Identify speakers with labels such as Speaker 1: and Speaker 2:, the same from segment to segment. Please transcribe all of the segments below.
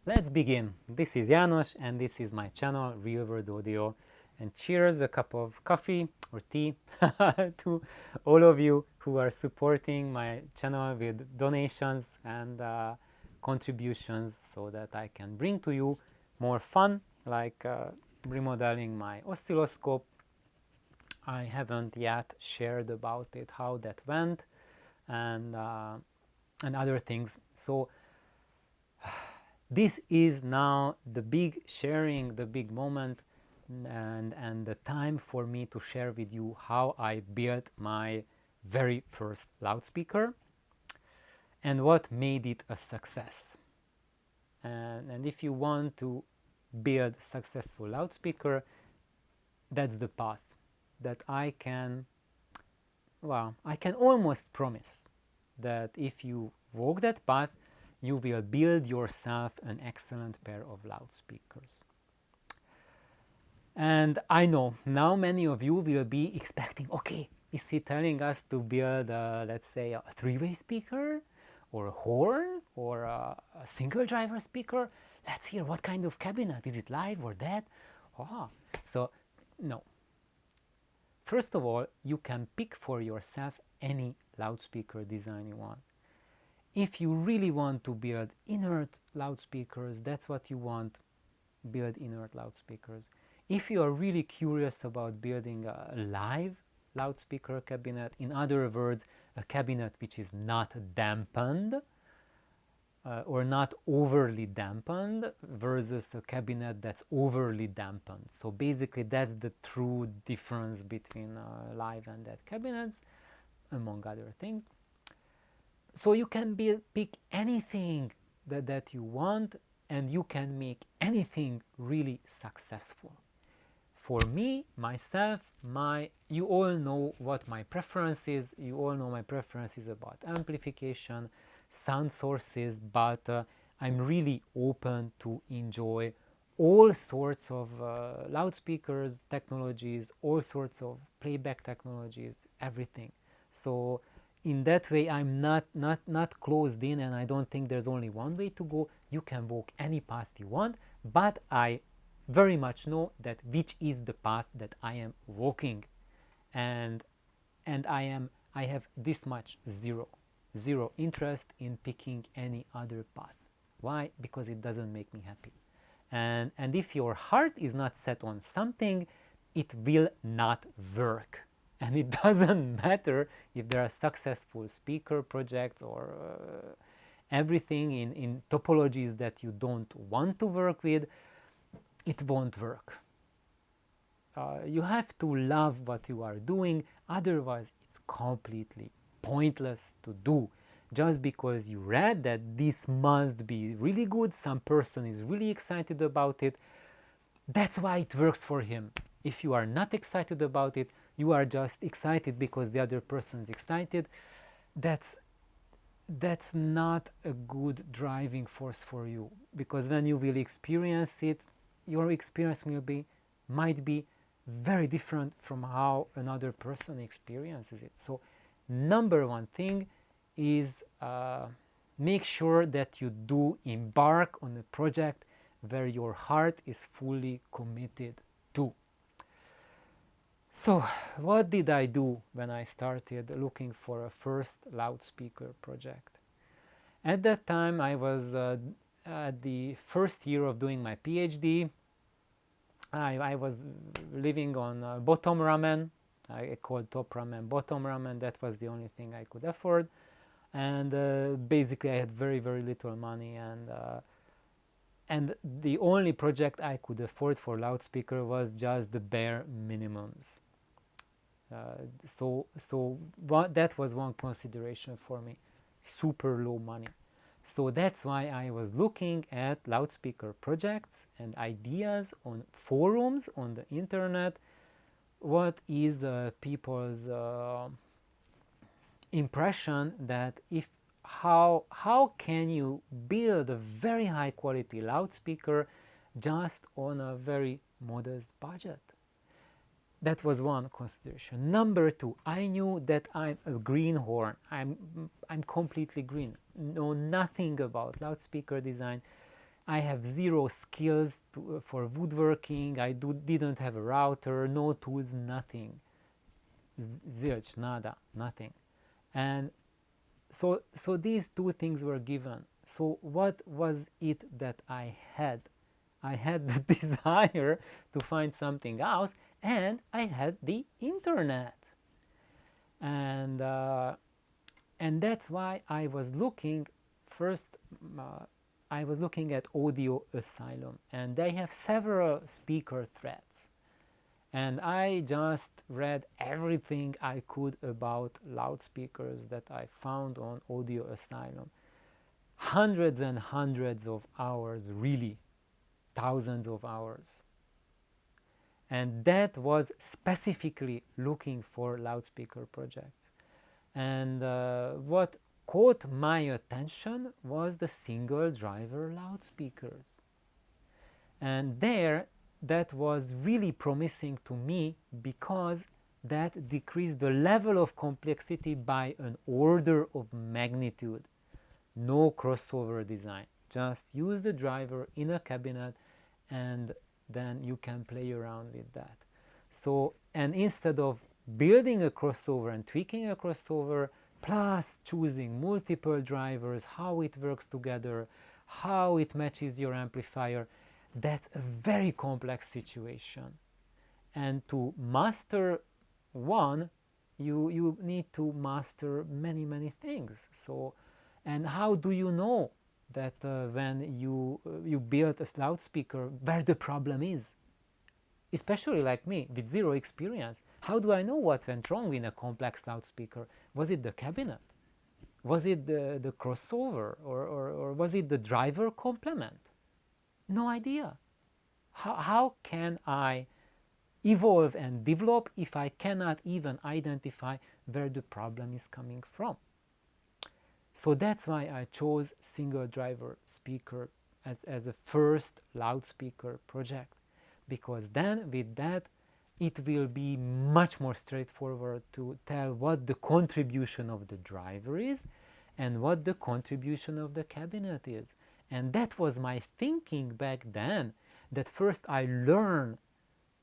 Speaker 1: Let's begin. This is János and this is my channel Real World Audio, and cheers, a cup of coffee or tea to all of you who are supporting my channel with donations and contributions so that I can bring to you more fun, like remodeling my oscilloscope. I haven't yet shared about it, how that went, and other things. So this is now the big sharing, the big moment, and the time for me to share with you how I built my very first loudspeaker and what made it a success. And if you want to build a successful loudspeaker, that's the path that I can almost promise that if you walk that path, you will build yourself an excellent pair of loudspeakers. And I know now many of you will be expecting, okay, is he telling us to build, let's say, a three-way speaker or a horn or a single driver speaker? Let's hear what kind of cabinet. Is it live or dead? So no. First of all, you can pick for yourself any loudspeaker design you want. If you really want to build inert loudspeakers, that's what you want, build inert loudspeakers. If you are really curious about building a live loudspeaker cabinet, in other words, a cabinet which is not dampened or not overly dampened versus a cabinet that's overly dampened. So basically that's the true difference between live and dead cabinets, among other things. So you can pick anything that you want, and you can make anything really successful. For me, myself, you all know what my preference is. You all know my preference is about amplification, sound sources, but I'm really open to enjoy all sorts of loudspeakers, technologies, all sorts of playback technologies, everything. So in that way, I'm not closed in, and I don't think there's only one way to go. You can walk any path you want, but I very much know that which is the path that I am walking, and I have this much zero interest in picking any other path. Why? Because it doesn't make me happy. And if your heart is not set on something, it will not work. And it doesn't matter if there are successful speaker projects or everything in topologies that you don't want to work with, it won't work. You have to love what you are doing, otherwise it's completely pointless to do. Just because you read that this must be really good, some person is really excited about it, that's why it works for him. If you are not excited about it, you are just excited because the other person is excited, that's not a good driving force for you, because when you will experience it, your experience might be very different from how another person experiences it. So number one thing is make sure that you do embark on a project where your heart is fully committed to. So what did I do when I started looking for a first loudspeaker project? At that time I was at the first year of doing my PhD. I was living on bottom ramen. I called top ramen bottom ramen. That was the only thing I could afford, and basically I had very little money, and the only project I could afford for loudspeaker was just the bare minimums. So that was one consideration for me, super low money. So that's why I was looking at loudspeaker projects and ideas on forums on the internet. What is people's impression that how can you build a very high quality loudspeaker just on a very modest budget? That was one consideration. Number two, I knew that I'm a greenhorn. I'm completely green. Know nothing about loudspeaker design. I have zero skills for woodworking. I didn't have a router, no tools, nothing. Zilch, nada, nothing. And so these two things were given. So what was it that I had? I had the desire to find something else, and I had the internet. And that's why I was looking first. I was looking at Audio Asylum, and they have several speaker threads. And I just read everything I could about loudspeakers that I found on Audio Asylum. Hundreds and hundreds of hours, really, thousands of hours. And that was specifically looking for loudspeaker projects. And what caught my attention was the single driver loudspeakers. And there, that was really promising to me because that decreased the level of complexity by an order of magnitude. No crossover design. Just use the driver in a cabinet and then you can play around with that. So, and instead of building a crossover and tweaking a crossover, plus choosing multiple drivers, how it works together, how it matches your amplifier, that's a very complex situation. And to master one, you need to master many, many things. So, and how do you know that when you build a loudspeaker where the problem is? Especially like me, with zero experience. How do I know what went wrong in a complex loudspeaker? Was it the cabinet? Was it the crossover? Or was it the driver complement? No idea. How can I evolve and develop if I cannot even identify where the problem is coming from? So that's why I chose single driver speaker as a first loudspeaker project, because then with that it will be much more straightforward to tell what the contribution of the driver is and what the contribution of the cabinet is. And that was my thinking back then, that first I learn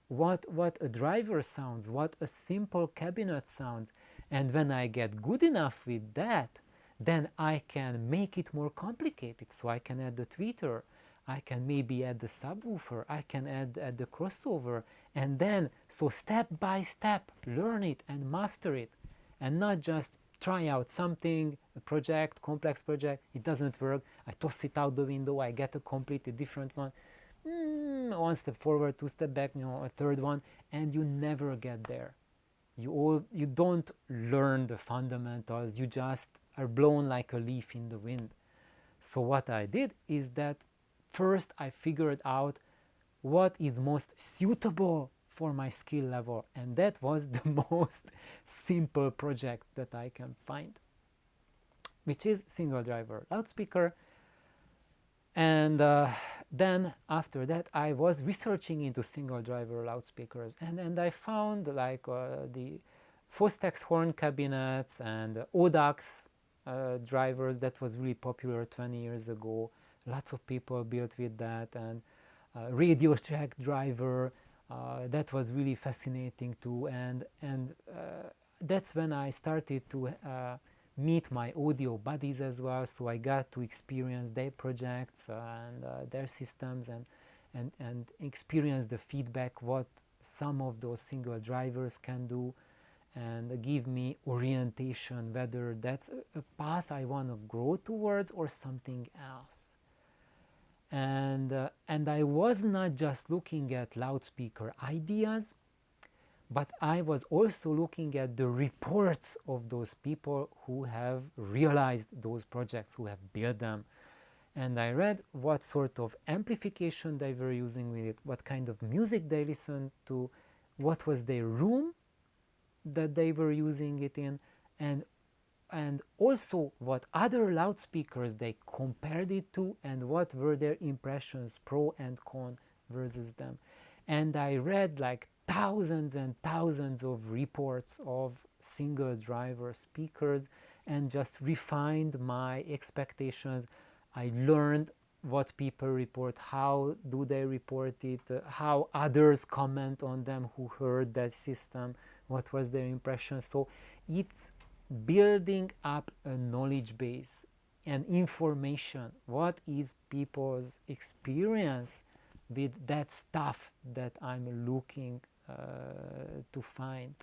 Speaker 1: what a driver sounds, what a simple cabinet sounds, and when I get good enough with that, then I can make it more complicated. So I can add the tweeter, I can maybe add the subwoofer, I can add the crossover, and then so step by step learn it and master it, and not just try out something, a project, complex project, it doesn't work, I toss it out the window, I get a completely different one, one step forward, two step back, a third one, and you never get there. You don't learn the fundamentals, you just are blown like a leaf in the wind. So what I did is that first I figured out what is most suitable for my skill level, and that was the most simple project that I can find, which is single driver loudspeaker. And then after that I was researching into single driver loudspeakers, and I found like the Fostex horn cabinets and Audax drivers that was really popular 20 years ago. Lots of people built with that, and Radio Shack driver that was really fascinating too. And that's when I started to meet my audio buddies as well. So I got to experience their projects and their systems, and experience the feedback what some of those single drivers can do, and give me orientation whether that's a path I want to grow towards or something else. And I was not just looking at loudspeaker ideas, but I was also looking at the reports of those people who have realized those projects, who have built them. And I read what sort of amplification they were using with it, what kind of music they listened to, what was their room that they were using it in, and also what other loudspeakers they compared it to, and what were their impressions, pro and con versus them. And I read like thousands and thousands of reports of single driver speakers and just refined my expectations. I learned what people report, how do they report it, how others comment on them who heard that system, what was their impression. So it's building up a knowledge base and information. What is people's experience with that stuff that I'm looking to find?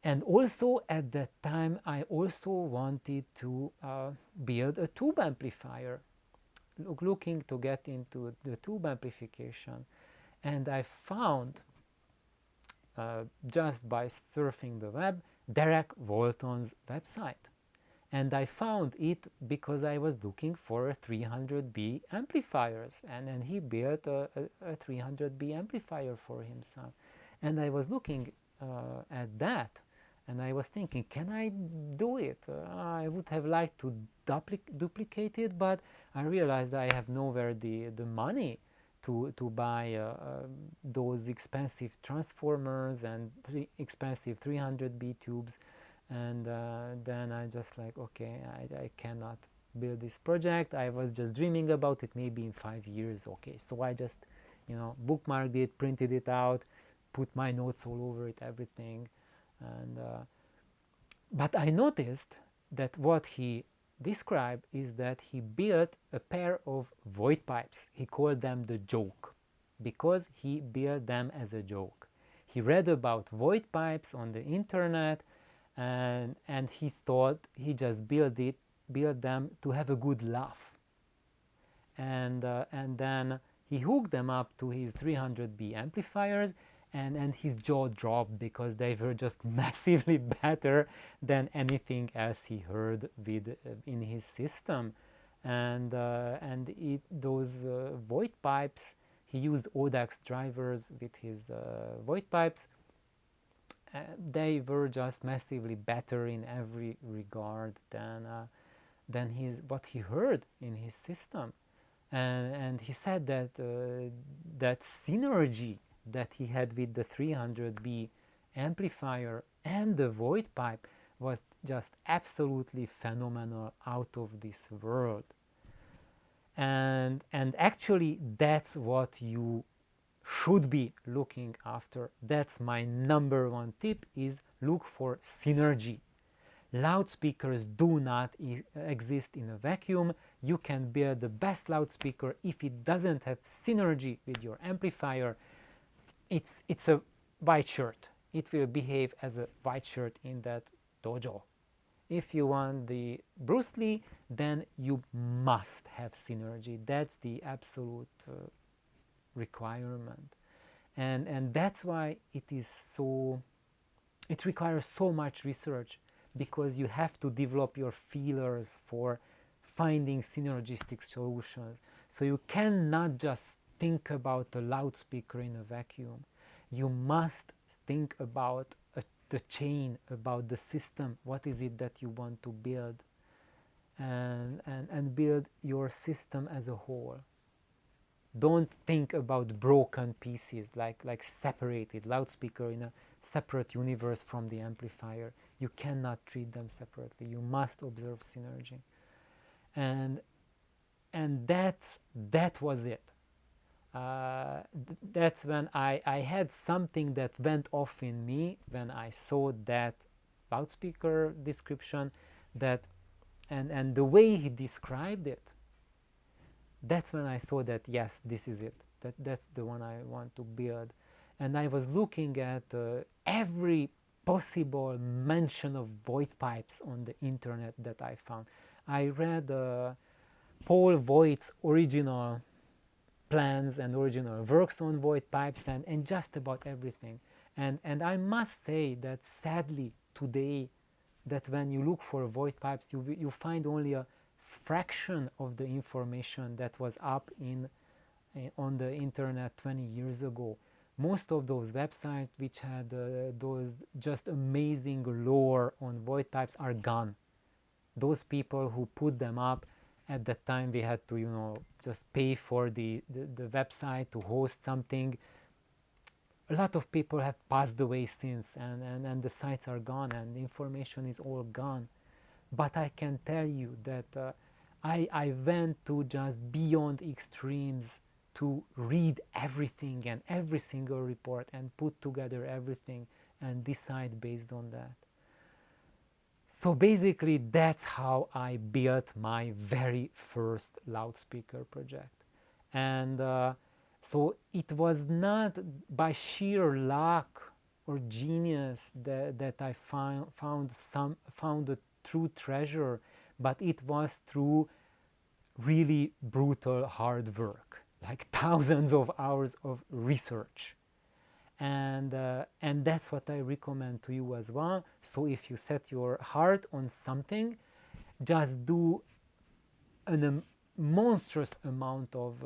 Speaker 1: And also at that time, I also wanted to build a tube amplifier, looking to get into the tube amplification. And I found, just by surfing the web, Derek Walton's website. And I found it because I was looking for 300B amplifiers, and then he built a 300B amplifier for himself. And I was looking at that, and I was thinking, can I do it? I would have liked to duplicate it, but I realized I have nowhere the money to buy those expensive transformers and expensive 300B tubes. And then I just like, okay, I cannot build this project. I was just dreaming about it, maybe in 5 years. Okay, so I just, bookmarked it, printed it out, put my notes all over it, everything. And but I noticed that what he described is that he built a pair of void pipes. He called them the joke because he built them as a joke. He read about void pipes on the internet, and he thought he just built them to have a good laugh. And then he hooked them up to his 300B amplifiers, and his jaw dropped because they were just massively better than anything else he heard in his system. And those void pipes, he used ODAX drivers with his void pipes. They were just massively better in every regard than what he heard in his system. And he said that that synergy that he had with the 300B amplifier and the void pipe was just absolutely phenomenal, out of this world. And actually that's what you should be looking after. That's my number one tip, is look for synergy. Loudspeakers do not exist in a vacuum. You can build the best loudspeaker. If it doesn't have synergy with your amplifier, it's a white shirt. It will behave as a white shirt in that dojo. If you want the Bruce Lee, then you must have synergy. That's the absolute requirement. And that's why it requires so much research, because you have to develop your feelers for finding synergistic solutions. So you cannot just think about a loudspeaker in a vacuum. You must think about the chain, about the system. What is it that you want to build? And build your system as a whole. Don't think about broken pieces, like separated loudspeaker in a separate universe from the amplifier. You cannot treat them separately. You must observe synergy. And that was it. That's when I had something that went off in me when I saw that loudspeaker description, and the way he described it. That's when I saw that, yes, this is it. That's the one I want to build. And I was looking at every possible mention of void pipes on the internet that I found. I read Paul Voigt's original plans and original works on void pipes, and just about everything. And I must say that sadly today, that when you look for void pipes, you find only a fraction of the information that was up on the internet 20 years ago. Most of those websites which had those just amazing lore on void pipes are gone. Those people who put them up, at that time we had to just pay for the website to host something. A lot of people have passed away since, and the sites are gone, and the information is all gone. But I can tell you that I went to just beyond extremes to read everything and every single report and put together everything and decide based on that. So basically that's how I built my very first loudspeaker project. And so it was not by sheer luck or genius that I found a true treasure, but it was through really brutal hard work, like thousands of hours of research. And that's what I recommend to you as well. So if you set your heart on something, just do a monstrous amount of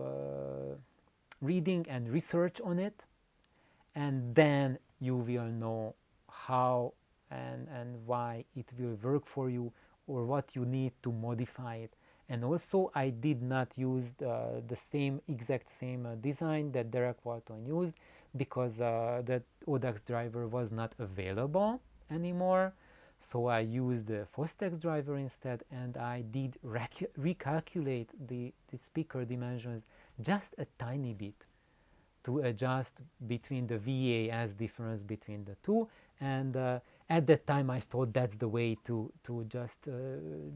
Speaker 1: reading and research on it, and then you will know how and why it will work for you, or what you need to modify it. And also I did not use the exact same design that Derek Walton used, because that Audax driver was not available anymore. So I used the Fostex driver instead, and I did recalculate the speaker dimensions just a tiny bit to adjust between the VAS difference between the two. And at that time I thought that's the way to just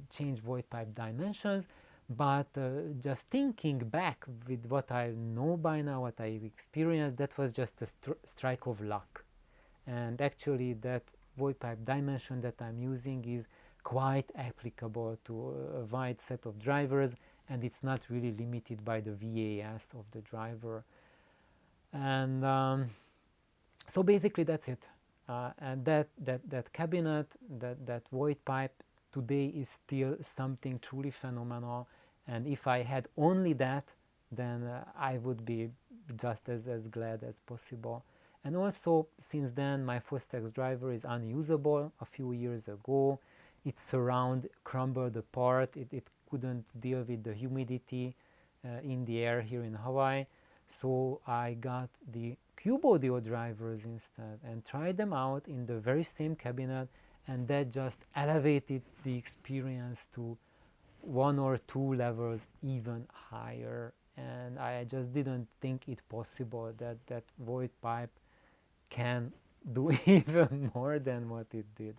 Speaker 1: change void pipe dimensions. But just thinking back with what I know by now, what I've experienced, that was just a strike of luck. And actually that void pipe dimension that I'm using is quite applicable to a wide set of drivers, and it's not really limited by the VAS of the driver. And so basically that's it. And that cabinet, that void pipe today is still something truly phenomenal. And if I had only that, then I would be just as glad as possible. And also, since then, my Fostex driver is unusable. A few years ago, its surround crumbled apart. It couldn't deal with the humidity in the air here in Hawaii. So I got the Cube Audio drivers instead and tried them out in the very same cabinet, and that just elevated the experience to 1 or 2 levels even higher. And I just didn't think it possible that void pipe can do even more than what it did.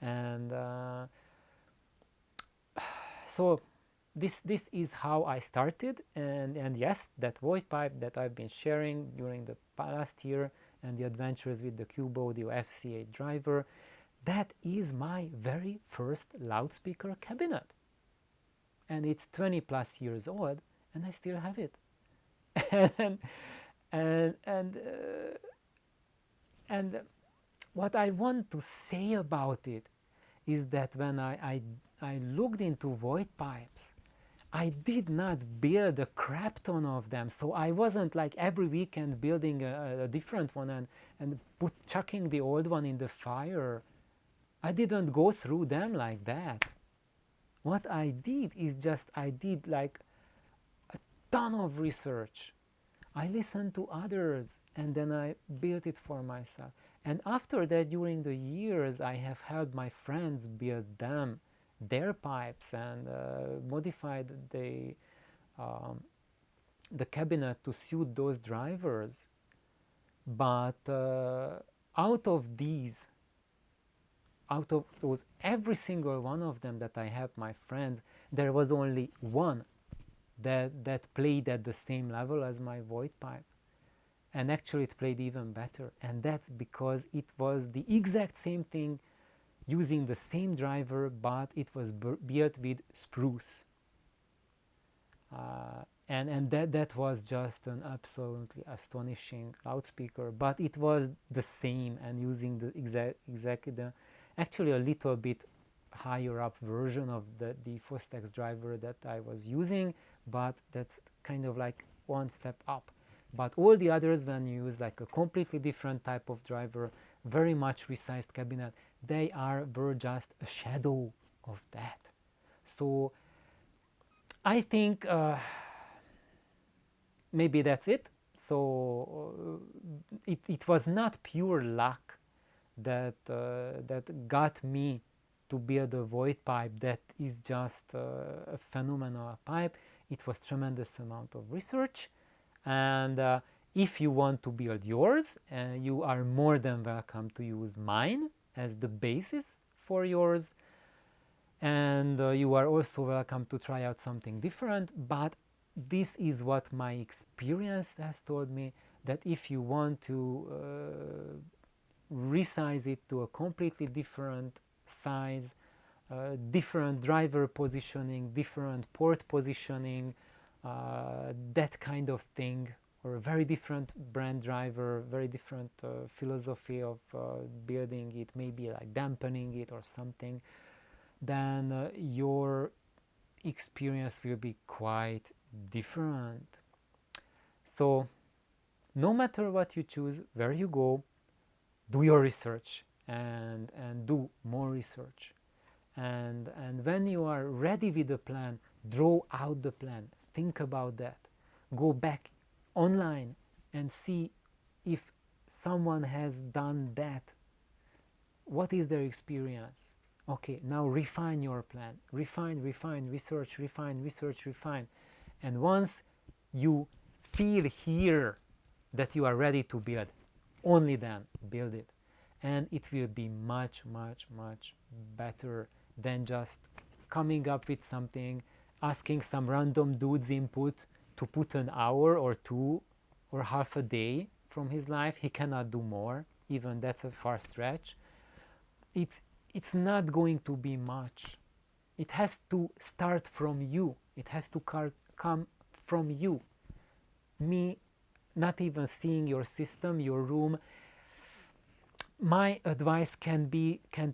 Speaker 1: And so this is how I started. And yes, that void pipe that I've been sharing during the last year and the adventures with the Cube Audio FC8 driver, that is my very first loudspeaker cabinet. And it's 20 plus years old, and I still have it. and what I want to say about it is that when I looked into void pipes, I did not build a crap ton of them. So I wasn't like every weekend building a different one and chucking the old one in the fire. I didn't go through them like that. What I did is just I did like a ton of research. I listened to others and then I built it for myself. And after that, during the years, I have helped my friends build their pipes and modified the cabinet to suit those drivers. But out of those, every single one of them that I helped my friends, there was only one that played at the same level as my void pipe. And actually it played even better. And that's because it was the exact same thing, using the same driver, but it was built with spruce. And that was just an absolutely astonishing loudspeaker. But it was the same, and using the exactly actually a little bit higher up version of the Fostex driver that I was using, but that's kind of like one step up. But all the others, when you use like a completely different type of driver, very much resized cabinet, they were just a shadow of that. So I think maybe that's it. So it was not pure luck that got me to build a void pipe that is just a phenomenal pipe. It was tremendous amount of research, and if you want to build yours, you are more than welcome to use mine as the basis for yours, and you are also welcome to try out something different. But this is what my experience has told me, that if you want to resize it to a completely different size, different driver positioning, different port positioning, that kind of thing, or a very different brand driver, very different philosophy of building it, maybe like dampening it or something, then your experience will be quite different. So no matter what you choose, where you go, do your research and do more research. And when you are ready with the plan, draw out the plan, think about that. Go back online and see if someone has done that. What is their experience? Okay, now refine your plan. Refine, research, refine. And once you feel here that you are ready to build, only then build it. And it will be much, much, much better than just coming up with something, asking some random dude's input to put an hour or two or half a day from his life. He cannot do more, even that's a far stretch. It's not going to be much. It has to start from you. It has to come from you. Me not even seeing your system, your room, my advice can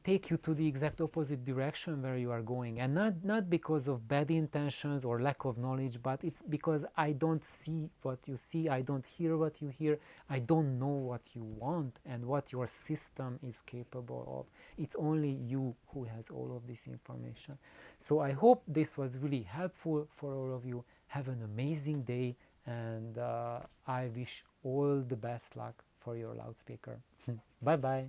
Speaker 1: take you to the exact opposite direction where you are going, and not because of bad intentions or lack of knowledge, but it's because I don't see what you see, I don't hear what you hear, I don't know what you want and what your system is capable of. It's only you who has all of this information. So I hope this was really helpful for all of you. Have an amazing day, and I wish all the best luck for your loudspeaker. Bye bye.